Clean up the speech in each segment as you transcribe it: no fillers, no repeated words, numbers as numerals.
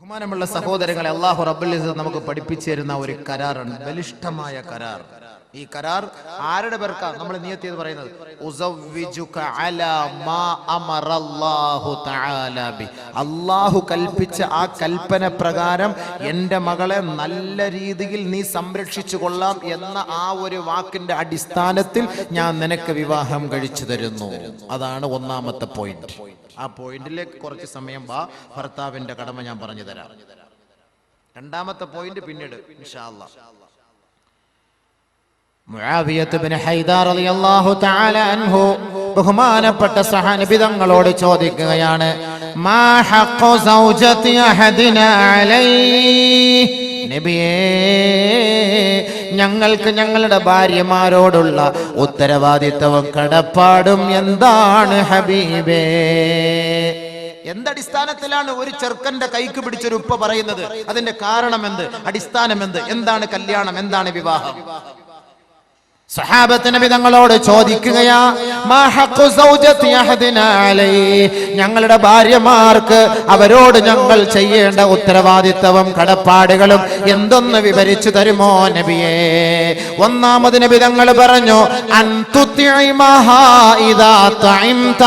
ബഹുമാനമുള്ള സഹോദരങ്ങളെ, അല്ലാഹു റബ്ബുൽ ഇസ്സത്ത് നമുക്ക് പഠിപ്പിച്ചു തരുന്ന ഒരു കരാറാണ്, ബലിഷ്ഠമായ കരാർ. ഈ കരാർ ആരുടെ പേർക്കാ നമ്മൾ നിയത്ത് ചെയ്ത് പറയുന്നത്? ഉസവ്വിജുക അലാ മാ അമറല്ലാഹു തആല ബി. അല്ലാഹു കൽപ്പിച്ച ആ കൽപ്പന പ്രകാരം എൻ്റെ മകളെ നല്ല രീതിയിൽ നീ സംരക്ഷിച്ചു കൊള്ളാം എന്ന ആ ഒരു വാക്കിന്റെ അടിസ്ഥാനത്തിൽ ഞാൻ നിനക്ക് വിവാഹം കഴിച്ചു തരുന്നു. അതാണ് ഒന്നാമത്തെ പോയിന്റ്. ആ പോയിന്റിലേക്ക് കുറച്ച് സമയം ഭർത്താവിന്റെ കടമ ഞാൻ പറഞ്ഞു തരാം. രണ്ടാമത്തെ പോയിന്റ് പിന്നീട് ഇൻഷാ അല്ലാഹ്. മുആവിയത്ത് ഇബ്നു ഹൈദാർ റളിയല്ലാഹു തആല അൻഹു ബഹുമാനപ്പെട്ട സഹാബി തങ്ങളോട് ചോദിക്കുകയാണ്, മാ ഹഖ്ഖു സൗജതി അഹദിനാ അലൈഹി. നബിയേ, ഞങ്ങൾക്ക് ഞങ്ങളുടെ ഭാര്യമാരോടുള്ള ഉത്തരവാദിത്തവും കടപ്പാടും എന്താണ് ഹബീബേ? എന്തടിസ്ഥാനത്തിലാണ് ഒരു ചെറുക്കന്റെ കൈക്ക് പിടിച്ചൊരു ഉപ്പ പറയുന്നത്? അതിന്റെ കാരണം എന്ത്? അടിസ്ഥാനം എന്ത്? എന്താണ് കല്യാണം? എന്താണ് വിവാഹം? സഹാബത്ത് നബി തങ്ങളോട് ചോദിക്കുകയാ, മാ ഹഖ്ഖു സൗജതി അഹദിനാ അലൈഹി. ഞങ്ങളുടെ ഭാര്യമാർക്ക് അവരോട് ഞങ്ങൾ ചെയ്യേണ്ട ഉത്തരവാദിത്തവും കടപ്പാടുകളും എന്തൊന്ന് വിവരിച്ചു തരുമോ നബിയേ? ഒന്നാമത് നബി തങ്ങൾ പറഞ്ഞു, അൻ തുതിഇമഹാ ഇദാ തഇംത.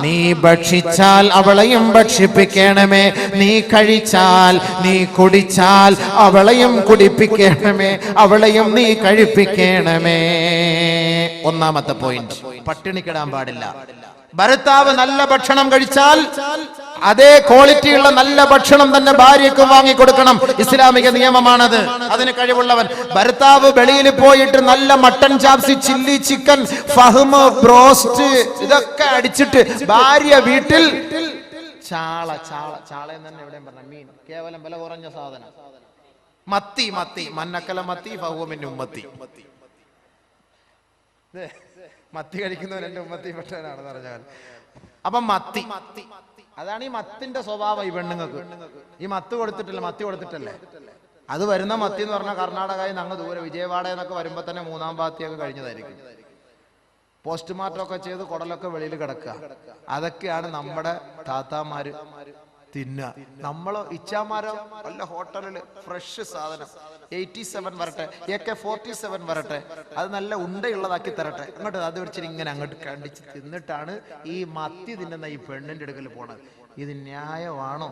നീ ഭക്ഷിച്ചാൽ അവളെയും ഭക്ഷിപ്പിക്കണമേ, നീ കഴിച്ചാൽ നീ കുടിച്ചാൽ അവളെയും കുടിപ്പിക്കണമേ, അവളെയും നീ കഴിപ്പിക്കണമേ. ഒന്നാമത്തെ പോയിന്റ്, പട്ടിണിക്കിടാൻ പാടില്ല. ഭർത്താവ് നല്ല ഭക്ഷണം കഴിച്ചാൽ അതേ ക്വാളിറ്റിയുള്ള നല്ല ഭക്ഷണം തന്നെ ഭാര്യയ്ക്ക് വാങ്ങിക്കൊടുക്കണം. ഇസ്ലാമിക നിയമമാണത്. അതിന് കഴിവുള്ളവൻ. ഭർത്താവ് വെളിയിൽ പോയിട്ട് നല്ല മട്ടൻ ചാപ്സി, ചില്ലി ചിക്കൻ, ഫഹ്മ്, ബ്രോസ്റ്റ് ഇതൊക്കെ അടിച്ചിട്ട് ഭാര്യ വീട്ടിൽ ചാള തന്നെ എവിടെയും പറഞ്ഞ മീൻ, കേവലം വില കുറഞ്ഞ സാധനം, മത്തി മന്നക്കല മത്തി ഫഹ്മിൻ ഉമ്മത്തി. മത്തി കഴിക്കുന്നവൻ എന്റെ ഉമ്മത്തി പെട്ടവനാണെന്ന് പറഞ്ഞാൽ. അപ്പൊ മത്തി, അതാണ് ഈ മത്തിന്റെ സ്വഭാവം. ഈ പെണ്ണുങ്ങൾക്ക് ഈ മത്തി കൊടുത്തിട്ടല്ലേ അത് വരുന്ന മത്തി എന്ന് പറഞ്ഞാൽ കർണാടകയിൽ അങ്ങ് ദൂരെ വിജയവാഡ എന്നൊക്കെ വരുമ്പോ തന്നെ മൂന്നാം പാത്തിയൊക്കെ കഴിഞ്ഞതായിരിക്കും. പോസ്റ്റ്മോർട്ടം ഒക്കെ ചെയ്ത് കുടലൊക്കെ വെളിയിൽ കിടക്കുക. അതൊക്കെയാണ് നമ്മുടെ താത്താമാര് തിന്നുക. നമ്മളോ ഇച്ചാമാരോ വല്ല ഹോട്ടലില് ഫ്രഷ് സാധനം 87 വരട്ടെ, AK-47 വരട്ടെ, അത് നല്ല ഉണ്ടയുള്ളതാക്കി തരട്ടെ, അങ്ങോട്ട് അത് വെച്ചിട്ട് ഇങ്ങനെ അങ്ങോട്ട് കണ്ടിച്ച് തിന്നിട്ടാണ് ഈ മത്തി തിന്നുന്ന ഈ പെണ്ണിന്റെ അടുക്കൽ പോണത്. ഇത് ന്യായമാണോ?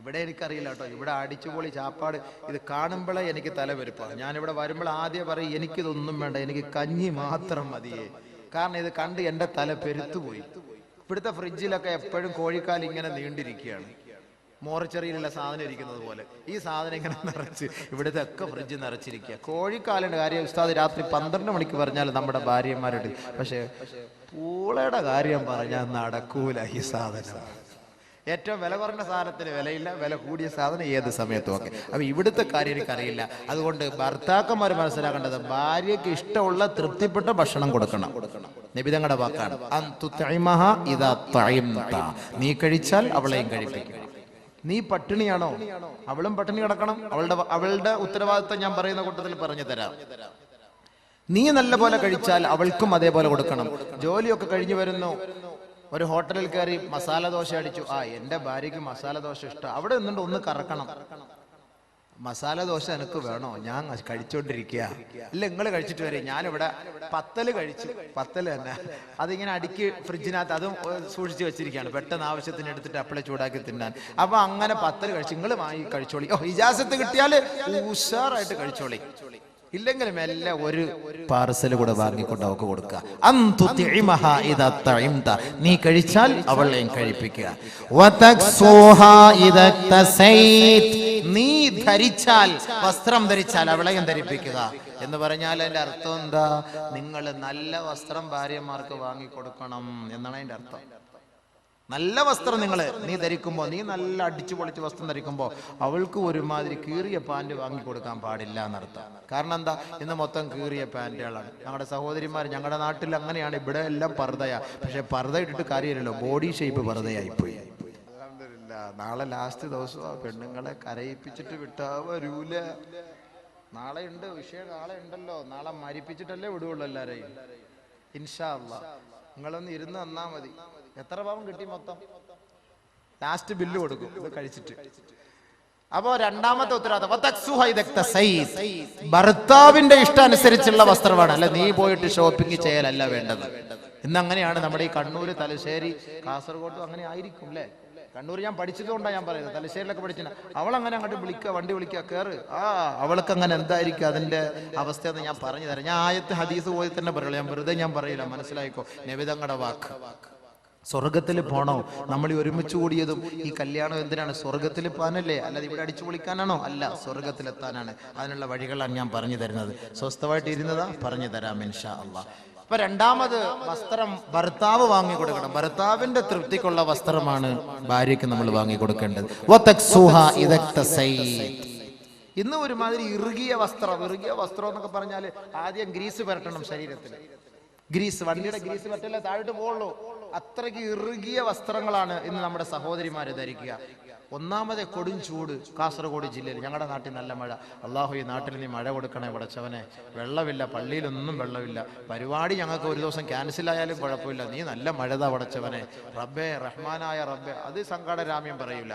ഇവിടെ എനിക്കറിയില്ല കേട്ടോ. ഇവിടെ അടിച്ചുപൊളി ചാപ്പാട് ഇത് കാണുമ്പോഴേ എനിക്ക് തലവെരുപ്പാണ്. ഞാനിവിടെ വരുമ്പോൾ ആദ്യം പറയും, എനിക്കിതൊന്നും വേണ്ട, എനിക്ക് കഞ്ഞി മാത്രം മതിയേ. കാരണം ഇത് കണ്ട് എൻ്റെ തല പെരുത്തുപോയി. ഇവിടുത്തെ ഫ്രിഡ്ജിലൊക്കെ എപ്പോഴും കോഴിക്കാൽ ഇങ്ങനെ നീണ്ടിരിക്കുകയാണ്, മോർച്ചറിയിലുള്ള സാധനം ഇരിക്കുന്നത് പോലെ. ഈ സാധനം ഇങ്ങനെ നിറച്ച് ഇവിടുത്തെ ഒക്കെ ഫ്രിഡ്ജ് നിറച്ചിരിക്കുക. കോഴിക്കാലിന്റെ കാര്യം ഉസ്താദ് രാത്രി 12 മണിക്ക് പറഞ്ഞാൽ നമ്മുടെ ഭാര്യമാരോട്, പക്ഷെ പൂളയുടെ കാര്യം പറഞ്ഞാൽ നടക്കൂല. ഈ സാധനം ഏറ്റവും വില കുറഞ്ഞ സാധനത്തിന് വിലയില്ല, വില കൂടിയ സാധനം ഏത് സമയത്തും ഒക്കെ. അപ്പൊ ഇവിടുത്തെ കാര്യം എനിക്കറിയില്ല. അതുകൊണ്ട് ഭർത്താക്കന്മാർ മനസ്സിലാക്കേണ്ടത്, ഭാര്യയ്ക്ക് ഇഷ്ടമുള്ള തൃപ്തിപ്പെട്ട ഭക്ഷണം കൊടുക്കണം. നബി തങ്ങളുടെ വാക്കാണ്, നീ കഴിച്ചാൽ അവളെയും കഴിപ്പിക്കണം. നീ പട്ടിണിയാണോ? അവളും പട്ടിണി കിടക്കണം. അവളുടെ ഉത്തരവാദിത്വം ഞാൻ പറയുന്ന കൂട്ടത്തിൽ പറഞ്ഞു തരാം. നീ നല്ല പോലെ കഴിച്ചാൽ അവൾക്കും അതേപോലെ കൊടുക്കണം. ജോലിയൊക്കെ കഴിഞ്ഞു വരുന്നു, ഒരു ഹോട്ടലിൽ കയറി മസാല ദോശ അടിച്ചു. എന്റെ ഭാര്യയ്ക്ക് മസാല ദോശ ഇഷ്ടം. അവിടെ നിന്നുകൊണ്ട് ഒന്ന് കറക്കണം. മസാല ദോശ എനിക്ക് വേണോ? ഞാൻ കഴിച്ചോണ്ടിരിക്കുക. ഇല്ല, നിങ്ങൾ കഴിച്ചിട്ട് വരെ. ഞാനിവിടെ പത്തല് കഴിച്ചു. പത്തല് തന്നെ അതിങ്ങനെ അടുക്കി ഫ്രിഡ്ജിനകത്ത് അതും സൂക്ഷിച്ചു വെച്ചിരിക്കുകയാണ്, പെട്ടെന്ന് ആവശ്യത്തിന് എടുത്തിട്ട് അപ്പളെ ചൂടാക്കി തിന്നാൻ. അപ്പൊ അങ്ങനെ പത്തല് കഴിച്ചു. നിങ്ങൾ വാങ്ങി കഴിച്ചോളി. ഇജാസത്ത് കിട്ടിയാൽ ഉഷാറായിട്ട് കഴിച്ചോളി. ഇല്ലെങ്കിലും എല്ലാം ഒരു പാർസൽ കൂടെ വാങ്ങിക്കൊണ്ട് അവൾക്ക് കൊടുക്കുക. നീ കഴിച്ചാൽ അവളെയും കഴിപ്പിക്കുക. നീ ധരിച്ചാൽ, വസ്ത്രം ധരിച്ചാൽ അവളെയും ധരിപ്പിക്കുക എന്ന് പറഞ്ഞാൽ അതിന്റെ അർത്ഥം എന്താ? നിങ്ങൾ നല്ല വസ്ത്രം ഭാര്യമാർക്ക് വാങ്ങിക്കൊടുക്കണം എന്നാണ് അതിന്റെ അർത്ഥം. നല്ല വസ്ത്രം നീ ധരിക്കുമ്പോൾ, നീ നല്ല അടിച്ചു പൊളിച്ച് വസ്ത്രം ധരിക്കുമ്പോൾ അവൾക്ക് ഒരുമാതിരി കീറിയ പാൻറ് വാങ്ങിക്കൊടുക്കാൻ പാടില്ല എന്നർത്ഥം. കാരണം എന്താ? ഇന്ന് മൊത്തം കീറിയ പാൻറ്റുകളാണ്. ഞങ്ങളുടെ സഹോദരിമാർ, ഞങ്ങളുടെ നാട്ടിൽ അങ്ങനെയാണ്. ഇവിടെ എല്ലാം പർദ്ദയാ. പക്ഷെ പർദ്ദ ഇട്ടിട്ട് കാര്യമില്ലല്ലോ, ബോഡി ഷേപ്പ് പർദ്ദയായിപ്പോയി. നാളെ ലാസ്റ്റ് ദിവസം ആ പെണ്ണുങ്ങളെ കരയിപ്പിച്ചിട്ട് വിട്ടാ വരൂല. നാളെ ഉണ്ട് വിഷയം, നാളെ ഉണ്ടല്ലോ. നാളെ മരിപ്പിച്ചിട്ടല്ലേ വിടുള്ളൂ എല്ലാരെയും. ഇൻഷാ അല്ലാഹ് നിങ്ങളൊന്ന് ഇരുന്ന് തന്നാ മതി. എത്ര പാവം കിട്ടി മൊത്തം? ലാസ്റ്റ് ബില്ല് കൊടുക്കും ഇത് കഴിച്ചിട്ട്. അപ്പോ രണ്ടാമത്തെ ഉത്തരവാദിത്തം ഭർത്താവിന്റെ ഇഷ്ടാനുസരിച്ചുള്ള വസ്ത്രമാണ്. അല്ല നീ പോയിട്ട് ഷോപ്പിംഗ് ചെയ്യലല്ല വേണ്ടത്. ഇന്നങ്ങനെയാണ് നമ്മുടെ ഈ കണ്ണൂർ, തലശ്ശേരി, കാസർഗോഡ് അങ്ങനെ ആയിരിക്കും അല്ലേ. കണ്ണൂർ ഞാൻ പഠിച്ചതുകൊണ്ടാണ് ഞാൻ പറയുന്നത്. തലശ്ശേരിയിലൊക്കെ പഠിച്ചാൽ അവളങ്ങനെ അങ്ങോട്ട് വിളിക്കുക, വണ്ടി വിളിക്കുക, കയറ്. അവൾക്ക് അങ്ങനെ എന്തായിരിക്കും അതിന്റെ അവസ്ഥ എന്ന് ഞാൻ പറഞ്ഞു തരാം. ഞാൻ ആയത്ത് ഹദീസ് പോയി തന്നെ പറയുള്ളൂ, ഞാൻ വെറുതെ ഞാൻ പറയില്ല, മനസ്സിലായിക്കോ. നബിതങ്ങളുടെ വാക്ക്. സ്വർഗത്തിൽ പോണോ? നമ്മൾ ഒരുമിച്ച് കൂടിയതും ഈ കല്യാണം എന്തിനാണ്? സ്വർഗത്തിൽ പോകാനല്ലേ, അല്ലാതെ ഇവിടെ അടിച്ചു പൊളിക്കാനാണോ? അല്ല, സ്വർഗത്തിലെത്താനാണ്. അതിനുള്ള വഴികളാണ് ഞാൻ പറഞ്ഞു തരുന്നത്. സ്വസ്ഥമായിട്ട് ഇരുന്നതാ പറഞ്ഞു തരാം ഇൻഷാ അല്ലാഹ്. അപ്പൊ രണ്ടാമത് വസ്ത്രം ഭർത്താവ് വാങ്ങിക്കൊടുക്കണം. ഭർത്താവിന്റെ തൃപ്തിക്കുള്ള വസ്ത്രമാണ് ഭാര്യയ്ക്ക് നമ്മൾ വാങ്ങിക്കൊടുക്കേണ്ടത്. ഇന്ന് ഒരുമാതിരി ഇറുകിയ വസ്ത്രം എന്നൊക്കെ പറഞ്ഞാൽ ആദ്യം ഗ്രീസ് പുരട്ടണം ശരീരത്തിൽ. ഗ്രീസ്, വണ്ടിയുടെ ഗ്രീസ് പറ്റല്ലേ താഴോട്ട് പോകുള്ളൂ. അത്രയ്ക്ക് ഇറുകിയ വസ്ത്രങ്ങളാണ് ഇന്ന് നമ്മുടെ സഹോദരിമാര് ധരിക്കുക. ഒന്നാമത് കൊടും ചൂട്. കാസർഗോഡ് ജില്ലയിൽ, ഞങ്ങളുടെ നാട്ടിൽ നല്ല മഴ. അള്ളാഹു ഈ നാട്ടിൽ നീ മഴ കൊടുക്കണേ പടച്ചവനെ. വെള്ളമില്ല, പള്ളിയിലൊന്നും വെള്ളമില്ല. പരിപാടി ഞങ്ങൾക്ക് ഒരു ദിവസം ക്യാൻസൽ ആയാലും കുഴപ്പമില്ല, നീ നല്ല മഴതാ പടച്ചവനെ. റബ്ബേ, റഹ്മാനായ റബ്ബേ. അത് സങ്കടരാമ്യം പറയൂല.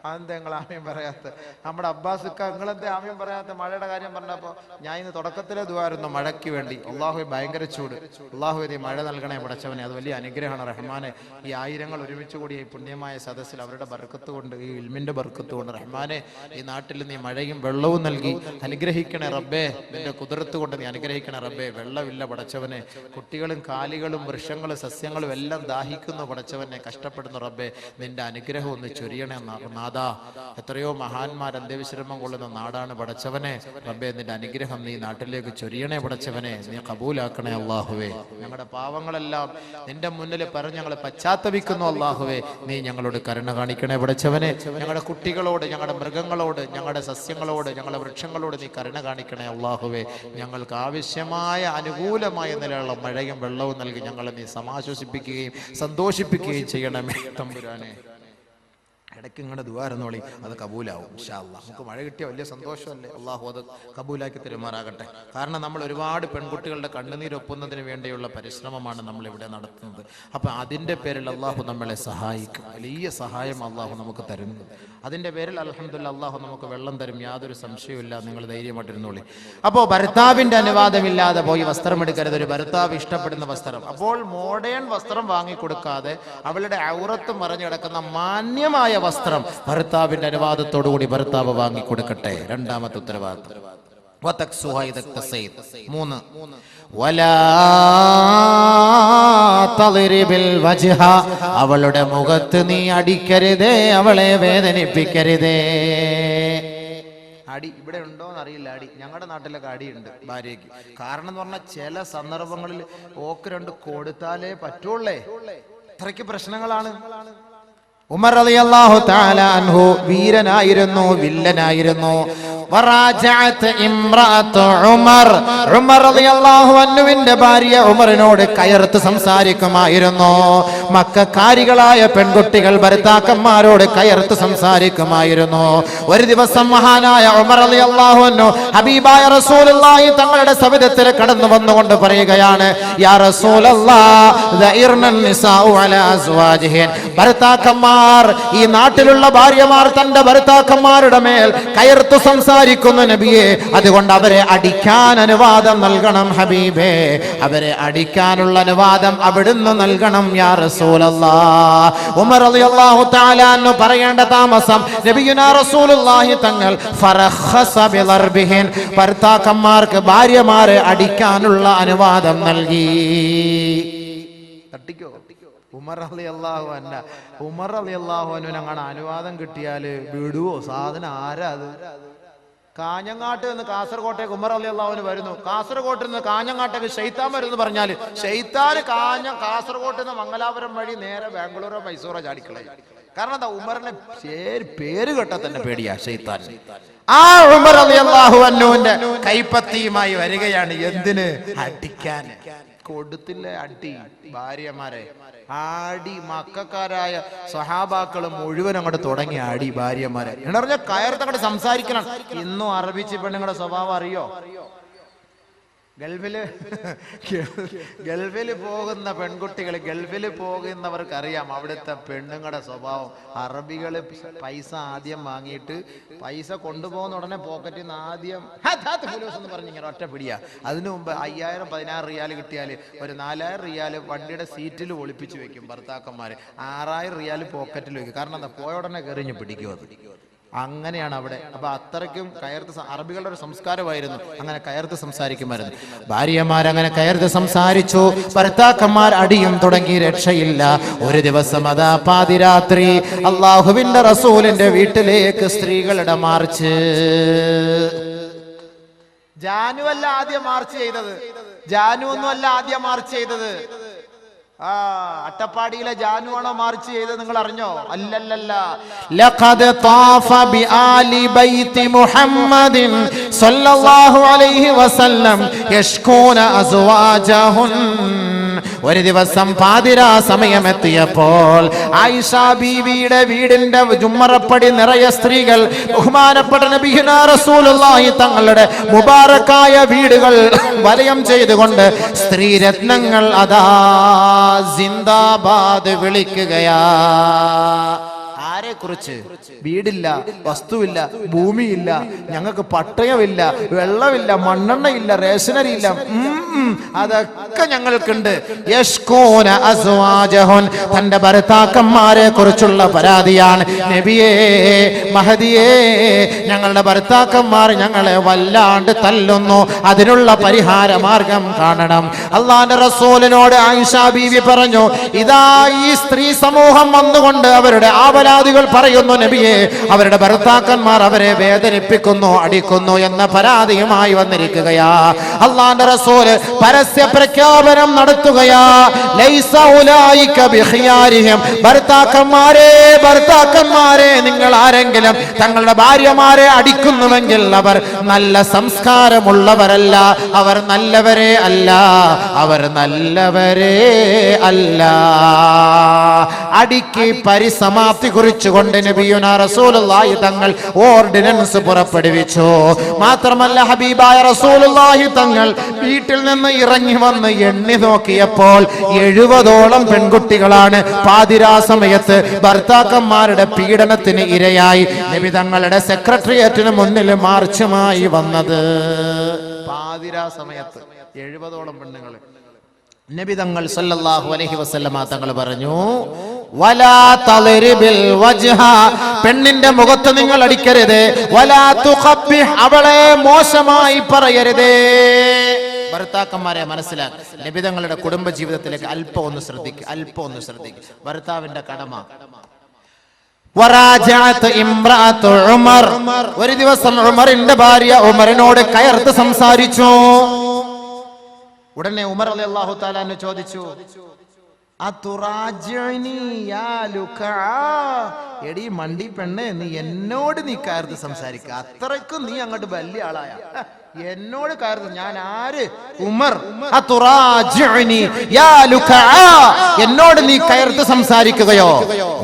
അതെന്താ നിങ്ങൾ ആമ്യം പറയാത്ത? നമ്മുടെ അബ്ബാസിക്ക നിങ്ങളെന്താ ആമ്യം പറയാത്ത? മഴയുടെ കാര്യം പറഞ്ഞപ്പോ ഞാൻ ഇന്ന് തുടക്കത്തിലെ ദുആയിരുന്നു മഴയ്ക്ക് വേണ്ടി. അള്ളാഹു ഭയങ്കര ചൂട്, അള്ളാഹു നീ മഴ നൽകണേ പടച്ചവനെ. അത് വലിയ അനുഗ്രഹമാണ് റഹ്മാനെ. ഈ ആയിരങ്ങൾ ഒരുമിച്ച് കൂടി ഈ പുണ്യമായ സദസ്സിൽ അവരുടെ ബർക്കത്ത് കൊണ്ട്, ഈ ഇൽമിന്റെ ബർക്കത്ത് കൊണ്ട് റഹ്മാനെ ഈ നാട്ടിൽ നീ മഴയും വെള്ളവും നൽകി അനുഗ്രഹിക്കണേ റബ്ബേ. നിന്റെ കുതിർത്ത് കൊണ്ട് നീ അനുഗ്രഹിക്കണേ റബ്ബേ. വെള്ളമില്ല പടച്ചവനെ. കുട്ടികളും കാലികളും വൃക്ഷങ്ങളും സസ്യങ്ങളും എല്ലാം ദാഹിക്കുന്നു പടച്ചവനെ, കഷ്ടപ്പെടുന്നു റബ്ബേ. നിന്റെ അനുഗ്രഹം ഒന്ന് ചൊരിയണേ നാഥ. എത്രയോ മഹാന്മാർ അന്ത്യവിശ്രമം കൊള്ളുന്ന നാടാണ് പടച്ചവനെ. റബ്ബേ, നിന്റെ അനുഗ്രഹം നീ നാട്ടിലേക്ക് ചൊരിയണേ പടച്ചവനെ. നീ കബൂലാക്കണേ അല്ലാഹുവേ. ഞങ്ങളുടെ പാവങ്ങളെല്ലാം നിന്റെ മുന്നിൽ പറഞ്ഞ് ഞങ്ങൾ പശ്ചാത്തപിക്കുന്നു അല്ലാഹുവേ. നീ ഞങ്ങളോട് കരുണ കാണിക്കണേ പടച്ചവനെ. ഞങ്ങളുടെ കുട്ടികളോട്, ഞങ്ങളുടെ മൃഗങ്ങളോട്, ഞങ്ങളുടെ സസ്യങ്ങളോട്, ഞങ്ങളുടെ വൃക്ഷങ്ങളോട് നീ കരുണ കാണിക്കണേ അല്ലാഹുവേ. ഞങ്ങൾക്ക് ആവശ്യമായ അനുകൂലമായ നിലയുള്ള മഴയും വെള്ളവും നൽകി ഞങ്ങളെ നീ സമാശ്വസിപ്പിക്കുകയും സന്തോഷിപ്പിക്കുകയും ചെയ്യണമേ തമ്പുരാനെ. ഇടയ്ക്ക് ഇങ്ങനെ ദുആയിരുന്നോളി, അത് കബൂലാവും ഇൻഷാ അല്ലാഹ്. നമുക്ക് മഴ കിട്ടിയ വലിയ സന്തോഷമല്ലേ. അള്ളാഹു അത് കബൂലാക്കി തരുമാറാകട്ടെ. കാരണം നമ്മൾ ഒരുപാട് പെൺകുട്ടികളുടെ കണ്ണുനീരൊപ്പുന്നതിന് വേണ്ടിയുള്ള പരിശ്രമമാണ് നമ്മൾ ഇവിടെ നടത്തുന്നത്. അപ്പൊ അതിന്റെ പേരിൽ അള്ളാഹു നമ്മളെ സഹായിക്കും. വലിയ സഹായം അള്ളാഹു നമുക്ക് തരുന്നു. അതിന്റെ പേരിൽ അൽഹംദുലില്ലാഹ് അള്ളാഹു നമുക്ക് വെള്ളം തരും, യാതൊരു സംശയവുമില്ല. നിങ്ങൾ ധൈര്യമായിട്ടിരുന്നോളി. അപ്പോൾ ഭർത്താവിന്റെ അനുവാദമില്ലാതെ പോയി വസ്ത്രം എടുക്കരുത്. ഒരു ഭർത്താവ് ഇഷ്ടപ്പെടുന്ന വസ്ത്രം. അപ്പോൾ മോഡേൺ വസ്ത്രം വാങ്ങിക്കൊടുക്കാതെ അവളുടെ ഔറത്ത് മറഞ്ഞു കിടക്കുന്ന മാന്യമായ വസ്ത്രം ഭർത്താവിന്റെ അനുവാദത്തോടുകൂടി ഭർത്താവ് വാങ്ങിക്കൊടുക്കട്ടെ. രണ്ടാമത്തെ ഉത്തരവാദിത്വം. അവളുടെ മുഖത്ത് നീ അടിക്കരുതേ, അവളെ വേദനിപ്പിക്കരുതേ. അടി ഇവിടെ ഉണ്ടോന്ന് അറിയില്ല. അടി ഞങ്ങളുടെ നാട്ടിലൊക്കെ അടിയുണ്ട് ഭാര്യയ്ക്ക്. കാരണം എന്ന് പറഞ്ഞാൽ ചില സന്ദർഭങ്ങളിൽ ഓക്ക് രണ്ട് കൊടുത്താലേ പറ്റുള്ളേ. അത്രയ്ക്ക് പ്രശ്നങ്ങളാണ്. ഉമർ റളിയല്ലാഹു തആല അൻഹു വീരനായിരുന്നു, വില്ലനായിരുന്നു. ഉമർ റളിയല്ലാഹു അൻഹുവിന്റെ ഭാര്യ ഉമറിനോട് കയർത്ത് സംസാരിക്കുമായിരുന്നു. മക്കക്കാരികളായ പെൺകുട്ടികൾ ഭർത്താക്കന്മാരോട് കയർത്ത് സംസാരിക്കുമായിരുന്നു. ഒരു ദിവസം മഹാനായ ഉമർ റളിയല്ലാഹു അൻഹു ഹബീബായ റസൂലുള്ളാഹി തങ്ങളുടെ സവിധത്തിൽ കടന്നു വന്നുകൊണ്ട് പറയുകയാണ്, യാ റസൂലല്ലാഹ് ദഇർനൻ നിസാഉ അലാ അസ്വാജിഹിൻ. ഭർത്താക്കന്മാർ, ഈ നാട്ടിലുള്ള ഭാര്യമാർ തന്റെ ഭർത്താക്കന്മാരുടെ മേൽ കയർത്തു സംസാരിക്കുന്നു നബിയെ. അതുകൊണ്ട് അവരെ അടിക്കാൻ അനുവാദം നൽകണം ഹബീബേ. അവരെ അടിക്കാനുള്ള അനുവാദം അവിടുന്ന് നൽകണം യാ റസൂലല്ലാഹ്. ഉമർ റളിയല്ലാഹു തആല അൻഹു പറയേണ്ട താമസം നബിയുനാ റസൂലുള്ളാഹി തങ്ങൾ ഫറഖസ ബിളർബിഹിൻ, ഭർത്താക്കന്മാർക്ക് ഭാര്യമാരെ അടിക്കാനുള്ള അനുവാദം നൽകി. തട്ടിക്കോ ഉമർ റളിയല്ലാഹു അൻഹു. ഉമർ റളിയല്ലാഹു അൻഹുവിന് അങ്ങനെ അനുവാദം കിട്ടിയാല് വിടുവോ? സാധനം ആരാ അത്? കാഞ്ഞങ്ങാട്ട് നിന്ന് കാസർകോട്ടേക്ക് ഉമർ റളിയല്ലാഹു അൻഹു വരുന്നു. കാസർകോട്ടിൽ നിന്ന് കാഞ്ഞങ്ങാട്ടേക്ക് ശൈത്താൻ വരുന്നു പറഞ്ഞാല് ശൈത്താൻ കാസർകോട്ട് നിന്ന് മംഗലാപുരം വഴി നേരെ ബാംഗ്ലൂരോ മൈസൂറോ ചാടിക്കളയും. കാരണം എന്താ? ഉമറിനെ പേര് കേട്ടാ തന്നെ പേടിയാ ശൈത്താൻ. ആ ഉമർ റളിയല്ലാഹു അൻഹുവിന്റെ കൈപ്പത്തിയുമായി വരികയാണ്. എന്തിന്? അടിക്കാൻ. കൊടുത്തില്ലേ അടി ഭാര്യമാരെ. ആടി മക്കാരായ സഹാബാക്കള് മുഴുവൻ അങ്ങോട്ട് തുടങ്ങി ആടി ഭാര്യമാരെ. എന്ന് പറഞ്ഞാൽ കയർത്തങ്ങോട്ട് സംസാരിക്കണം. ഇന്നും അറബിച്ച് പെണ്ണുങ്ങളുടെ സ്വഭാവം അറിയോ? ഗൾഫിൽ പോകുന്ന പെൺകുട്ടികൾ, ഗൾഫിൽ പോകുന്നവർക്കറിയാം അവിടുത്തെ പെണ്ണുങ്ങളുടെ സ്വഭാവം. അറബികൾ പൈസ ആദ്യം വാങ്ങിയിട്ട് പൈസ കൊണ്ടുപോകുന്ന ഉടനെ പോക്കറ്റിൽ നിന്ന് ആദ്യം എന്ന് പറഞ്ഞിങ്ങനെ ഒറ്റ പിടിയാ. അതിനു മുമ്പ് 5000-16 റിയാൽ കിട്ടിയാൽ ഒരു 4000 റിയാൽ വണ്ടിയുടെ സീറ്റിൽ ഒളിപ്പിച്ച് വെക്കും ഭർത്താക്കന്മാര്. 6000 റിയാൽ പോക്കറ്റിൽ വെക്കും. കാരണം എന്താ, പോയ ഉടനെ കയറിഞ്ഞ് പിടിക്കും. അത് അങ്ങനെയാണ് അവിടെ. അപ്പൊ അത്രയ്ക്കും കയർത്ത് അറബികളുടെ ഒരു സംസ്കാരമായിരുന്നു. അങ്ങനെ കയർത്ത് സംസാരിക്കുമായിരുന്നു. ഭാര്യമാരങ്ങനെ കയർത്ത് സംസാരിച്ചു. ഭർത്താക്കന്മാർ അടിയും തുടങ്ങി. രക്ഷയില്ല. ഒരു ദിവസം അതാ പാതിരാത്രി അള്ളാഹുവിന്റെ റസൂലിന്റെ വീട്ടിലേക്ക് സ്ത്രീകളുടെ മാർച്ച്. ജാനു അല്ല ആദ്യം മാർച്ച് ചെയ്തത്. ജാനു ഒന്നും അല്ല ആദ്യം മാർച്ച് ചെയ്തത്. അട്ടപ്പാടിയിലെ ജാനുവാണോ മാർച്ച് ചെയ്തത്? നിങ്ങൾ അറിഞ്ഞോ? അല്ലല്ലല്ല. ലഖദ് താഫ ബിആലി ബൈതി മുഹമ്മദിൻ സല്ലല്ലാഹു അലൈഹി വസല്ലം യഷ്കൂന അസ്വാജഹുൻ. ഒരു ദിവസം പാതിരാ സമയമെത്തിയപ്പോൾ ആയിഷ ബീവിയുടെ വീടിന്റെ ജുമ്മറപ്പടി നിറയെ സ്ത്രീകൾ ബഹുമാനപ്പെട്ട നബിയുനാ റസൂലുള്ളാഹി തങ്ങളുടെ മുബാറക്കായ വീടുകൾ വലയം ചെയ്തുകൊണ്ട് സ്ത്രീരത്നങ്ങൾ അതാ സിന്ദാബാദ് വിളിക്കുകയാ. ആരെ കുറിച്ച്? വീടില്ല, വസ്തുവില്ല, ഭൂമിയില്ല, ഞങ്ങൾക്ക് പട്ടയമില്ല, വെള്ളമില്ല, മണ്ണെണ്ണയില്ല, റേഷനറി ഇല്ല, അതൊക്കെ ഞങ്ങൾക്കുണ്ട്. യഷ്കൂന അസ്വാജഹുൻ. തന്റെ ഭർത്താക്കന്മാരെ കുറിച്ചുള്ള പരാതിയാണ്. നബിയേ, മഹദിയേ, ഞങ്ങളുടെ ഭർത്താക്കന്മാർ ഞങ്ങളെ വല്ലാണ്ട് തല്ലുന്നു, അതിനുള്ള പരിഹാര മാർഗം കാണണം. അള്ളാന്റെ റസൂലിനോട് ആയിഷ ബീവി പറഞ്ഞു, ഇതാ ഈ സ്ത്രീ സമൂഹം വന്നുകൊണ്ട് അവരുടെ ആവലാദികൾ പറയുന്നു, നബിയെ, അവരുടെ ഭർത്താക്കന്മാർ അവരെ വേദനിപ്പിക്കുന്നു, അടിക്കുന്നു എന്ന പരാതിയുമായി വന്നിരിക്കുകയാ. അള്ളാന്റെ റസൂൽ പരസ്യ പ്രഖ്യാപനം നടത്തുകയാ. ലൈസ ഉലൈക ബിഖിയാരിഹിം. ഭർത്താക്കന്മാരെ, ഭർത്താക്കന്മാരെ, നിങ്ങൾ ആരെങ്കിലും തങ്ങളുടെ ഭാര്യമാരെ അടിക്കുന്നുവെങ്കിൽ അവർ നല്ല സംസ്കാരമുള്ളവരല്ല, അവർ നല്ലവരെ അല്ല, അവർ നല്ലവരെ അല്ല. അടിക്ക് പരിസമാപ്തി കുറിച്ചുകൊണ്ട് നബിയുനാ റസൂലുള്ളാഹി തങ്ങൾ ഓർഡിനൻസ് പുറപ്പെടുവിച്ചു. മാത്രമല്ല, ഹബീബായ റസൂലുള്ളാഹി തങ്ങൾ വീട്ടിൽ നിന്ന് ഇറങ്ങി വന്ന് എണ്ണി നോക്കിയപ്പോൾ 70ഓളം പെൺകുട്ടികളാണ് പാതിരാ സമയത്ത് ഭർത്താക്കന്മാരുടെ പീഡനത്തിന് ഇരയായി നബി തങ്ങളുടെ സെക്രട്ടേറിയറ്റിന് മുന്നിൽ മാർച്ചുമായി വന്നത്. പാതിരാ സമയത്ത് 70ഓളം പെണ്ണുങ്ങൾ. നബി തങ്ങൾ സല്ലല്ലാഹു അലൈഹി വസല്ലമ തങ്ങൾ പറഞ്ഞു, വലാ തളിരിബിൽ വജ്ഹ. പെണ്ണിന്റെ മുഖത്ത് നിങ്ങൾ അടിക്കരുത്. വലാ തുഖബ്ബിഹ്. അവളെ മോശമായി പറയരുത്. ഭർത്താക്കന്മാരെ മനസ്സിലാക്കി നബി തങ്ങളുടെ കുടുംബ ജീവിതത്തിലേക്ക് അല്പം ഒന്ന് ശ്രദ്ധിക്കുക. ഭർത്താവിന്റെ കടമ. ഒരു ദിവസം ഉമറിന്റെ ഭാര്യ ഉമറിനോട് കയർത്ത് സംസാരിച്ചു. ഉടനെ ഉമർ റളിയല്ലാഹു തആല അൻഹു ചോദിച്ചു, എടി മണ്ടി പെണ്ണെ, നീ എന്നോട് നീ കയർത്ത് സംസാരിക്ക? അത്രയ്ക്കും നീ അങ്ങോട്ട് വലിയ ആളായ? എന്നോട് കയർത്ത്? ഞാൻ ആര്? ഉമർ. എന്നോട് നീ കയർത്ത് സംസാരിക്കുകയോ?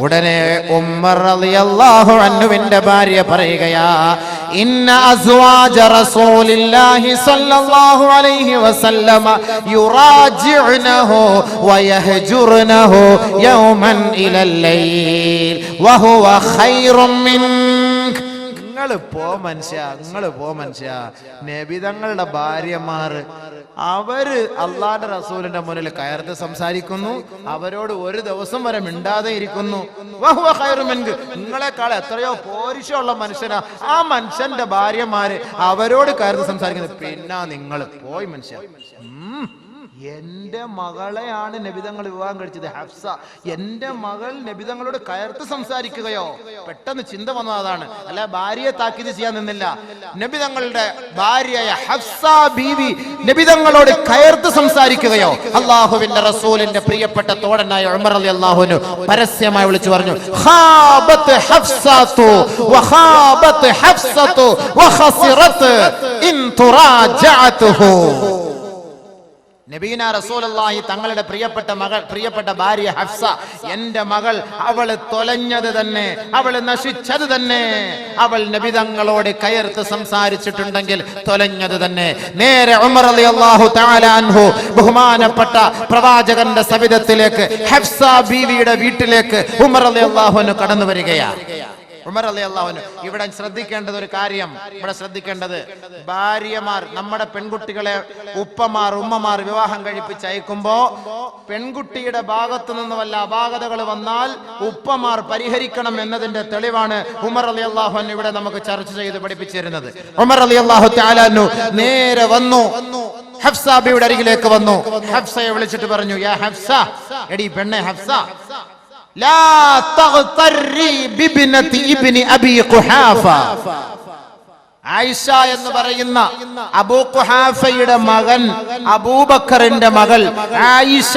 ഉടനെ ഉമർ റളിയല്ലാഹു അൻഹുവിന്റെ ഭാര്യ പറയുകയാ, ഇന്ന അസ്വാജ റസൂലില്ലാഹി സ്വല്ലല്ലാഹു അലൈഹി വസല്ലമ യുറാജിഉനഹു വയഹ്ജുർനഹു യൗമൻ ഇലൽ ലൈൽ വഹുവ ഖൈറും മിൻക. നിങ്ങൾ പോ മനുഷ്യ. നബിതങ്ങളുടെ ഭാര്യമാർ അവര് അള്ളാന്റെ റസൂലിന്റെ മുന്നിൽ കയർത്ത് സംസാരിക്കുന്നു, അവരോട് ഒരു ദിവസം വരെ മിണ്ടാതെ ഇരിക്കുന്നു. നിങ്ങളെക്കാൾ എത്രയോ പോരിശമുള്ള മനുഷ്യനാ ആ മനുഷ്യന്റെ ഭാര്യമാര്, അവരോട് കയർത്ത് സംസാരിക്കുന്നത്. പിന്നെ നിങ്ങൾ പോയി മനുഷ്യ. എന്റെ മകളെയാണ് നബിതങ്ങൾ വിവാഹം കഴിച്ചത്, ഹഫ്സ. എന്റെ മകൾ നബിതങ്ങളോട് കയർത്ത് സംസാരിക്കുകയോ? പെട്ടെന്ന് ചിന്ത വന്നതാണ്. അല്ല, ഭാര്യയെ താക്കീത് ചെയ്യാൻ നിന്നില്ല. നബിതങ്ങളുടെ ഭാര്യയായ ഹഫ്സ ബീവി നബിതങ്ങളോട് കയർത്ത് സംസാരിക്കുകയോ? അള്ളാഹുവിന്റെ റസൂലിന്റെ പ്രിയപ്പെട്ട തോഴനായ ഉമർ റളിയല്ലാഹു അൻഹു പരസ്യമായി വിളിച്ചു പറഞ്ഞു, ഖാബത്ത് ഹഫ്സതു വഖാബത്ത് ഹഫ്സതു വഖസിറത് ഇൻ തുറാജഅതുഹു. നബീന റസൂലുള്ളാഹി തങ്ങളുടെ പ്രിയപ്പെട്ട ഭാര്യ ഹഫ്സ, എന്റെ മകൾ അവള് തൊലഞ്ഞത് തന്നെ, അവള് നശിച്ചത് തന്നെ, അവൾ നബി തങ്ങളോട് കയർത്ത് സംസാരിച്ചിട്ടുണ്ടെങ്കിൽ തൊലഞ്ഞത് തന്നെ. നേരെ ഉമർ റളിയല്ലാഹു തആല അൻഹു ബഹുമാനപ്പെട്ട പ്രവാചകന്റെ സവിധത്തിലേക്ക് ഹഫ്സ ബീവിയുടെ വീട്ടിലേക്ക് ഉമർ റളിയല്ലാഹു അൻഹു കടന്നു വരികയാണ്. ഉമർ റളിയല്ലാഹു അൻഹു ഇവിടെ ശ്രദ്ധിക്കേണ്ടത് ഒരു കാര്യം, ഭാര്യമാർ, നമ്മുടെ പെൺകുട്ടികളെ ഉപ്പമാർ ഉമ്മമാർ വിവാഹം കഴിപ്പിച്ച് അയക്കുമ്പോ പെൺകുട്ടിയുടെ ഭാഗത്തു നിന്ന് വല്ല അപാകതകൾ വന്നാൽ ഉപ്പമാർ പരിഹരിക്കണം എന്നതിന്റെ തെളിവാണ് ഉമർ റളിയല്ലാഹു അൻഹു ഇവിടെ നമുക്ക് ചർച്ച ചെയ്ത് പഠിപ്പിച്ചിരുന്നത്. ഉമർ റളിയല്ലാഹു തആല അൻഹു നേരെ വന്നു ഹഫ്സ ബിയുടെ അരികിലേക്ക് വന്നു. ഹഫ്സയെ വിളിച്ചിട്ട് പറഞ്ഞു, യാ ഹഫ്സ, എടി പെണ്ണെ ഹഫ്സ, ലാ തഗ്തറി ബിബ്നതി ഇബ്നി അബി ഖുഹാഫ. ആയിഷ എന്ന് പറയുന്ന അബൂ ഖുഹാഫയുടെ മകൻ അബൂബക്കറിന്റെ മകൾ ആയിഷ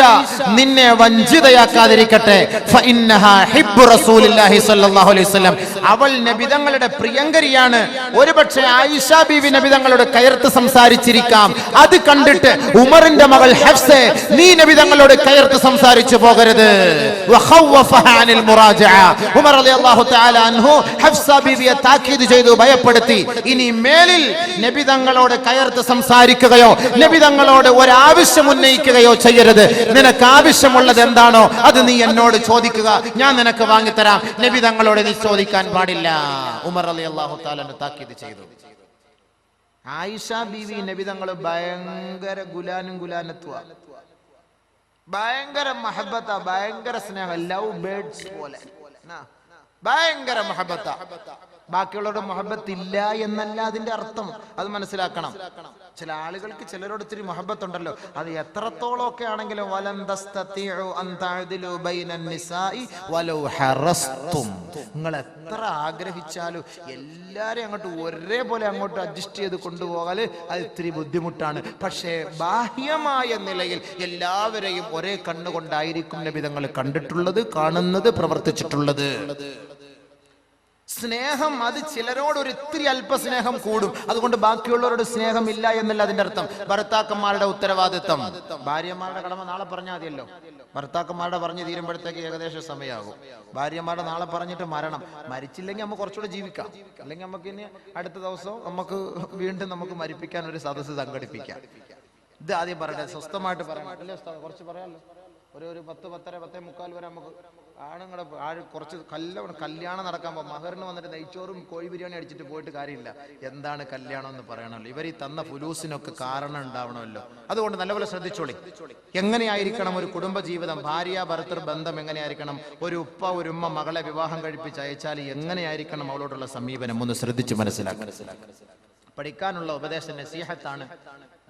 നിന്നെ വഞ്ചിതയാക്കാതിരിക്കട്ടെ. ഫഇന്നഹാ ഹിബ്ബു റസൂലില്ലാഹി സ്വല്ലല്ലാഹു അലൈഹി വസല്ലം. അവൾ നബി തങ്ങളുടെ പ്രിയങ്കരിയാണ്. ഒരുപക്ഷെ ആയിഷ ബീവി നബി തങ്ങളോട് കയർത്ത് സംസാരിച്ചിരിക്കാം. അത് കണ്ടിട്ട് ഉമറിന്റെ മകൾ ഹഫ്സ, നീ നബി തങ്ങളോട് കയർത്ത് സംസാരിച്ചു പോകരുത്. വഖവഫഹ അനിൽ മുറാജഅ. ഉമർ റളിയല്ലാഹു തആല അൻഹു ഹഫ്സ ബീവിയെ താക്കീത് ചെയ്തു, ഭയപ്പെടുത്തി. ഇനി മേലിൽ നബി തങ്ങളോട് കയർത്ത് സംസാരിക്കുകയോ നബി തങ്ങളോട് ഒരാവശ്യം ഉന്നയിക്കുകയോ ചെയ്യരുത്. നിനക്ക് ആവശ്യമുള്ളത് എന്താണോ അത് നീ എന്നോട് ചോദിക്കുക, ഞാൻ നിനക്ക് വാങ്ങിത്തരാം. നബി തങ്ങളോട് നീ ചോദിക്കാൻ പാടില്ല. ഉമർ റളിയല്ലാഹു തആല താക്കീത് ചെയ്തു. ആയിഷ ബീവി നബി തങ്ങൾ ഭയങ്കര ഗുലാനത്വ, ഭയങ്കര മഹബത്ത, ഭയങ്കര സ്നേഹം, ലവ് ബേർഡ്സ് പോലെ ഭയങ്കര മഹബത്ത. ബാക്കിയുള്ളവരുടെ മുഹബത്ത് ഇല്ല എന്നല്ല അതിന്റെ അർത്ഥം, അത് മനസ്സിലാക്കണം. ചില ആളുകൾക്ക് ചിലരോട് ഇത്തിരി മുഹബത്ത് ഉണ്ടല്ലോ, അത് എത്രത്തോളം ഒക്കെ ആണെങ്കിലും വലൻ തസ്തതിഉ അൻ തഅദിലു ബൈനൻ നിസാഇ വലൗ ഹറസ്തും. നിങ്ങൾ എത്ര ആഗ്രഹിച്ചാലും എല്ലാരെയും അങ്ങോട്ട് ഒരേപോലെ അങ്ങോട്ട് അഡ്ജസ്റ്റ് ചെയ്ത് കൊണ്ടുപോകാൻ അത് ഇത്തിരി ബുദ്ധിമുട്ടാണ്. പക്ഷേ ബാഹ്യമായ നിലയിൽ എല്ലാവരെയും ഒരേ കണ്ണുകൊണ്ടായിരിക്കും നബി തങ്ങൾ കണ്ടിട്ടുള്ളത്, കാണുന്നത്, പ്രവർത്തിച്ചിട്ടുള്ളത്. സ്നേഹം അത് ചിലരോട് ഒരു ഇത്തിരി അല്പസ്നേഹം കൂടും, അതുകൊണ്ട് ബാക്കിയുള്ളവരോട് സ്നേഹം ഇല്ല എന്നല്ല അതിന്റെ അർത്ഥം. ഭർത്താക്കന്മാരുടെ ഉത്തരവാദിത്തം, ഭാര്യമാരുടെ കടമ നാളെ പറഞ്ഞാൽ മതിയല്ലോ. ഭർത്താക്കന്മാരുടെ പറഞ്ഞു തീരുമ്പോഴത്തേക്ക് ഏകദേശം സമയമാകും. ഭാര്യമാരുടെ നാളെ പറഞ്ഞിട്ട് മരിച്ചില്ലെങ്കിൽ നമുക്ക് കുറച്ചുകൂടെ ജീവിക്കാം, അല്ലെങ്കിൽ നമുക്ക് ഇനി അടുത്ത ദിവസം നമുക്ക് വീണ്ടും നമുക്ക് മരിപ്പിക്കാൻ ഒരു സദസ്സ് സംഘടിപ്പിക്കാം. ഇത് ആദ്യം പറയട്ടെ, സ്വസ്ഥമായിട്ട് പറയാം. കുറച്ച് പറയാമല്ലോ, ഒരു 10, 10:30, 10:45 വരെ നമുക്ക് ആണുങ്ങളുടെ കുറച്ച് കല്യാണം നടക്കാൻ പോകും. മഹറിന് വന്നിട്ട് നെയ്ച്ചോറും കോഴി ബിരിയാണി അടിച്ചിട്ട് പോയിട്ട് കാര്യമില്ല. എന്താണ് കല്യാണം എന്ന് പറയണമല്ലോ. ഇവർ ഈ തന്ന ഫുലൂസിനൊക്കെ കാരണം ഉണ്ടാവണമല്ലോ. അതുകൊണ്ട് നല്ലപോലെ ശ്രദ്ധിച്ചോളി. എങ്ങനെയായിരിക്കണം ഒരു കുടുംബ ജീവിതം, ഭാര്യ ഭർത്തൃ ബന്ധം എങ്ങനെയായിരിക്കണം? ഒരു ഉപ്പ ഒരു ഉമ്മ മകളെ വിവാഹം കഴിപ്പിച്ച് അയച്ചാൽ എങ്ങനെയായിരിക്കണം അവളോടുള്ള സമീപനം? ഒന്ന് ശ്രദ്ധിച്ച് മനസ്സിലാക്കണം. പഠിക്കാനുള്ള ഉപദേശ നസീഹത്താണ്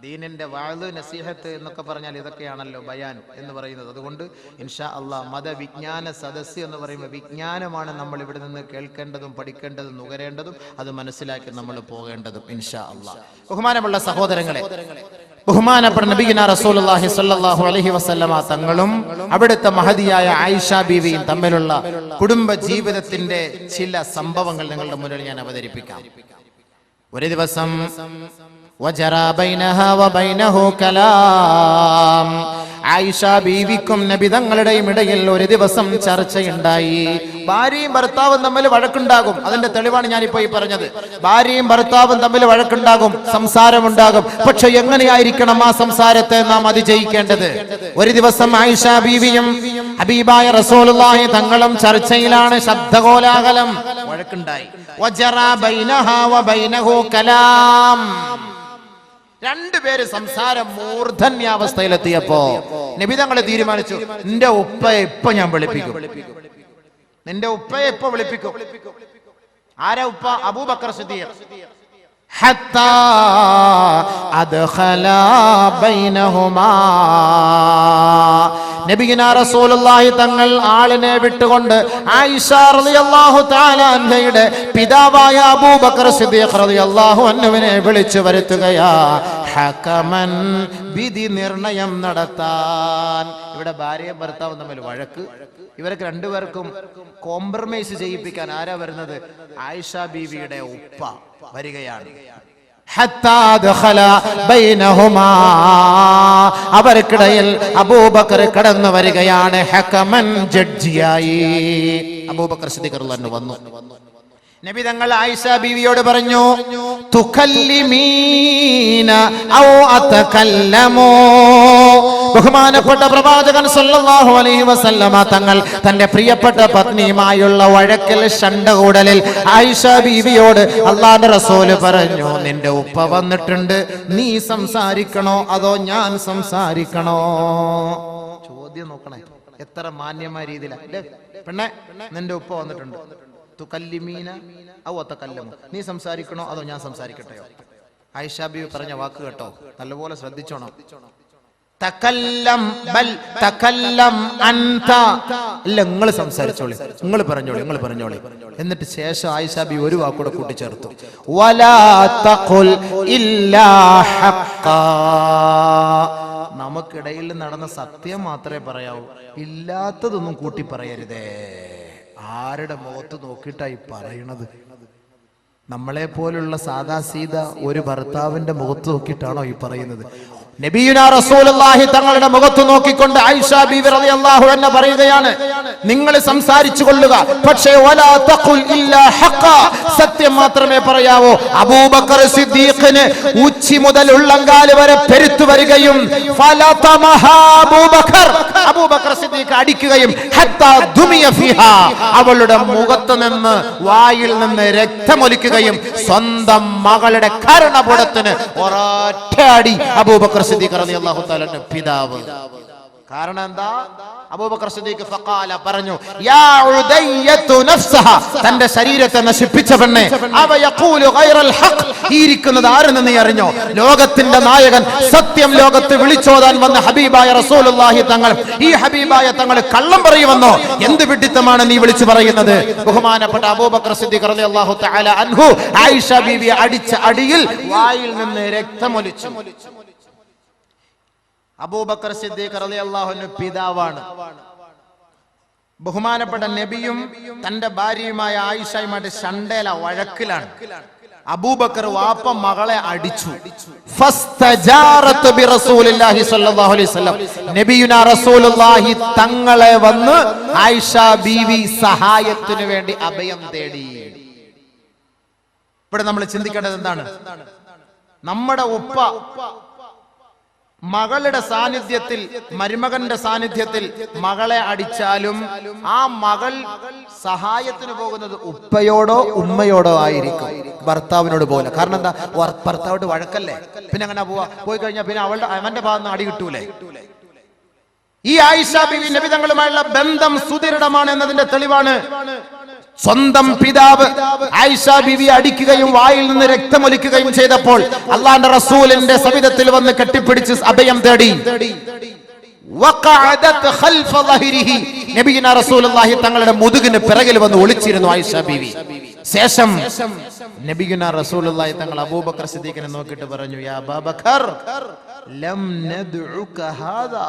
ദീനിന്റെ വാഴ് നസീഹത്ത് എന്നൊക്കെ പറഞ്ഞാൽ ഇതൊക്കെയാണല്ലോ ബയാൻ എന്ന് പറയുന്നത്. അതുകൊണ്ട് ഇൻഷാ അള്ളാഹ് മതവിജ്ഞാന സദസ്സ് എന്ന് പറയുമ്പോൾ വിജ്ഞാനമാണ് നമ്മൾ ഇവിടെ നിന്ന് കേൾക്കേണ്ടതും പഠിക്കേണ്ടതും നുകരേണ്ടതും, അത് മനസ്സിലാക്കി നമ്മൾ പോകേണ്ടതും ഇൻഷാ അള്ളാഹ്. ബഹുമാനമുള്ള സഹോദരങ്ങളെ, ബഹുമാനപ്പെട്ട നബിയുനാ റസൂലുള്ളാഹി സ്വല്ലല്ലാഹു അലൈഹി വസല്ലമ തങ്ങളും അവിടുത്തെ മഹദിയായ ആയിഷ ബീവിയും തമ്മിലുള്ള കുടുംബ ജീവിതത്തിന്റെ ചില സംഭവങ്ങൾ നിങ്ങളുടെ മുന്നിൽ ഞാൻ അവതരിപ്പിക്കാം. ഒരു ദിവസം വജറാ ബൈനഹാ വബൈനഹു കലാം. ആയിഷ ബീവിക്കും നബി തങ്ങളുടെയും ഇടയിൽ ഒരു ദിവസം ചർച്ചയുണ്ടായി. ഭാര്യയും ഭർത്താവും തമ്മിൽ വഴക്കുണ്ടാകും, അതിന്റെ തെളിവാണ് ഞാനിപ്പോ ഈ പറഞ്ഞത്. ഭാര്യയും ഭർത്താവും തമ്മിൽ വഴക്കുണ്ടാകും, സംസാരമുണ്ടാകും. പക്ഷെ എങ്ങനെയായിരിക്കണം ആ സംസാരത്തെ നാം അതിജയിക്കേണ്ടത്? ഒരു ദിവസം ആയിഷ ബീവിയും ഹബീബായ റസൂലുള്ളാഹി തങ്ങളും ചർച്ചയിലാണ്. ശബ്ദകോലാഹലം, വഴക്കുണ്ടായി. വജറാ ബൈനഹാ വബൈനഹു കലാം. രണ്ടുപേര് സംസാരം മൂർധന്യാവസ്ഥയിലെത്തിയപ്പോ നബി തങ്ങൾ തീരുമാനിച്ചു, നിന്റെ ഉപ്പയെ ഇപ്പൊ ഞാൻ വിളിപ്പിക്കും, നിന്റെ ഉപ്പയെ ഇപ്പൊ വിളിപ്പിക്കും. ആരാ ഉപ്പ? അബൂബക്കർ സിദ്ദീഖ്. ഹത്താ അദ്ഖലാ ബൈനഹുമാ. നബിയുനാ റസൂലുള്ളാഹി തങ്ങൾ ആളിനെ വിട്ടുകൊണ്ട് ആയിഷ റളിയല്ലാഹു തആല അൻഹയുടെ പിതാവായ അബൂബക്കർ സിദ്ദീഖ് റളിയല്ലാഹു അൻഹുവിനെ വിളിച്ചു വരുത്തുകയാ. ഹകമൻ, വിധി നിർണയം നടത്താൻ. ഇവിടെ ഭാര്യയും ഭർത്താവും തമ്മിൽ വഴക്ക്. ഇവർക്ക് രണ്ടുപേർക്കും കോംപ്രമൈസ് ചെയ്യിപ്പിക്കാൻ ആരാ വരുന്നത്? ആയിഷ ബീവിയുടെ ഉപ്പ വരികയാണ്. ഹത്താ ദഖല ബൈനഹുമാ, അവർക്കിടയിൽ അബൂബക്കർ കടന്നു വരികയാണ്. ഹകമൻ, ജഡ്ജിയായി അബൂബക്കർ സിദ്ദീഖ് റളിയല്ലാഹു അൻഹു വന്നു. നബി തങ്ങൾ ആയിഷ ബീവിയോട് പറഞ്ഞു, തുകല്ലിമീന ഔ അതകല്ലമു. ബഹുമാനപ്പെട്ട പ്രവാചകൻ സല്ലല്ലാഹു അലൈഹി വസല്ലമ തങ്ങൾ തന്റെ പ്രിയപ്പെട്ട പത്നിയുമായുള്ള വഴക്കിൽ ശണ്ടകൂടലിൽ ആയിഷ ബീവിയോട് അല്ലാഹുവിന്റെ റസൂല് പറഞ്ഞു, നിന്റെ ഉപ്പ വന്നിട്ടുണ്ട്, നീ സംസാരിക്കണോ അതോ ഞാൻ സംസാരിക്കണോ? ചോദ്യം നോക്കണേ, എത്ര മാന്യമായ രീതിയിലാണ്. പെണ്ണെ, നിന്റെ ഉപ്പ വന്നിട്ടുണ്ട്, തുകല്ലിമീന ഔ അതകല്ലമു, നീ സംസാരിക്കണോ അതോ ഞാൻ സംസാരിക്കട്ടെയോ? ആയിഷ ബീവി പറഞ്ഞ വാക്ക് കേട്ടോ, നല്ലപോലെ ശ്രദ്ധിച്ചോണം. തകല്ലം ബൽ തകല്ലം അൻത, ഇല്ല നിങ്ങൾ സംസാരിച്ചോളി, നിങ്ങൾ പറഞ്ഞോളി. എന്നിട്ട് ശേഷം ആയിഷ ബീവി ഒരു വാക്കൂടെ കൂട്ടിച്ചേർത്തു, വലാ തഖുൽ ഇല്ലാ ഹഖ്ഖാ, നമുക്കിടയിൽ നടന്ന സത്യം മാത്രമേ പറയാവൂ, ഇല്ലാത്തതൊന്നും കൂട്ടി പറയരുതേ. ആരുടെ മുഖത്ത് നോക്കിയിട്ടായി പറയണത്? നമ്മളെ പോലുള്ള സാദാ സീത ഒരു ഭർത്താവിന്റെ മുഖത്ത് നോക്കിയിട്ടാണോ ഈ പറയുന്നത്? നബിയുനാ റസൂലുള്ളാഹി തങ്ങളുടെ മുഖത്ത് നോക്കിക്കൊണ്ട് ആയിഷ ബീവി റളിയല്ലാഹു അൻഹ പറയുകയാണ്, നിങ്ങൾ സംസാരിച്ചു കൊള്ളുക, പക്ഷേ വലാ തഖുൽ ഇല്ലാ ഹഖ്ഖാ, സത്യം മാത്രമേ പറയാവൂ. അബൂബക്കർ സിദ്ദീഖിന് ഉച്ചി മുതൽ ഉള്ളങ്കാല് വരെ പെരുത്തു വരികയും അബൂബക്കർ സിദ്ദീഖ് അടിക്കുകയും ഹത്താ ദുമിയ ഫിഹാ, അവളുടെ മുഖത്ത് നിന്ന് വായിൽ നിന്ന് രക്തമൊലിക്കുകയും സ്വന്തം മകളുടെ കർണപുടത്തിന് ഒരൊറ്റ അടി അബൂബക്കർ സിദ്ദീഖ് റളിയല്ലാഹു തആല പിതാവ്. കാരണം എന്താ? അബൂബക്കർ സിദ്ദീഖ് ഫഖാല പറഞ്ഞു, യാ ഉദയ്യതു നഫ്സഹ, തന്റെ ശരീരത്തെ നശിപ്പിച്ച പെണ്ണെ, അവ യഖൂലു ഗൈറൽ ഹഖ്, ഈ ഇരിക്കുന്നത് ആരെന്ന് നീ അറിഞ്ഞോ? ലോകത്തിന്റെ നായകൻ, സത്യം ലോകത്ത് വിളിച്ചോതാൻ വന്ന ഹബീബായ റസൂലുള്ളാഹി തങ്ങൾ, ഈ ഹബീബായ തങ്ങൾ കള്ളം പറയുമെന്നോ? എന്ത് വിഡ്ഢിത്തമാണ് നീ വിളിച്ചു പറയുന്നത്? ബഹുമാനപ്പെട്ട അബൂബക്കർ സിദ്ദീഖ് റളിയല്ലാഹു തആല അൻഹു ആയിഷ ബീവി അടിച്ച അടിയിൽ വായിൽ നിന്ന് രക്തമൊലിച്ചു. അബൂബക്കർ സിദ്ദീഖ് റളിയല്ലാഹു അൻഹു പിതാവാണ്. ബഹുമാനപ്പെട്ട നബിയും തന്റെ ഭാര്യയുമായ ആയിഷയുമായിട്ട് ശണ്ടേല വഴക്കിലാണ്. അബൂബക്കർ വാപ്പ മകളെ അടിച്ചു. ഫസ്തജാറത്ത് ബിറസൂലില്ലാഹി സ്വല്ലല്ലാഹു അലൈഹി വസല്ലം, നബിയുനാ റസൂലുള്ളാഹി തങ്ങളെ വന്ന് ആയിഷ ബീവി സഹായത്തിനു വേണ്ടി അഭയം തേടി. ഇവിടെ നമ്മൾ ചിന്തിക്കേണ്ടത് എന്താണ്? നമ്മുടെ ഉപ്പ മകളുടെ സാന്നിധ്യത്തിൽ, മരുമകന്റെ സാന്നിധ്യത്തിൽ മകളെ അടിച്ചാലും ആ മകൾ സഹായത്തിന് പോകുന്നത് ഉപ്പയോടോ ഉമ്മയോടോ ആയിരിക്കും, ഭർത്താവിനോട് പോലെ. കാരണം എന്താ? ഭർത്താവോട് വഴക്കല്ലേ, പിന്നെ അങ്ങനെ പോയി കഴിഞ്ഞാൽ പിന്നെ അവന്റെ ഭാഗത്ത് അടി കിട്ടൂലേ? ഈ ആയിഷ ബീവി നബി തങ്ങളുമായുള്ള ബന്ധം സുദൃഢമാണ് എന്നതിന്റെ തെളിവാണ്. സ്വന്തം പിതാവ് ആയിഷ ബീവി അടിക്കുകയും വായിൽ നിന്ന് രക്തമൊലിക്കുകയും ചെയ്തപ്പോൾ അള്ളാഹുവിന്റെ റസൂലിന്റെ സവിധത്തിൽ വന്ന് കെട്ടിപ്പിടിച്ച് അഭയം തേടി. നബിയുനാ റസൂലുള്ളാഹി തങ്ങളുടെ മുതുകിന് പിറകിൽ വന്ന് ഒളിച്ചിരുന്നു ആയിഷ ബീവി. ശേഷം നബിയുനാ റസൂലുള്ളാഹി തങ്ങൾ അബൂബക്കർ സിദ്ദീഖിനെ നോക്കിയിട്ട് പറഞ്ഞു, യാ അബൂബക്കർ ലം നദ്ഉക ഹാദാ,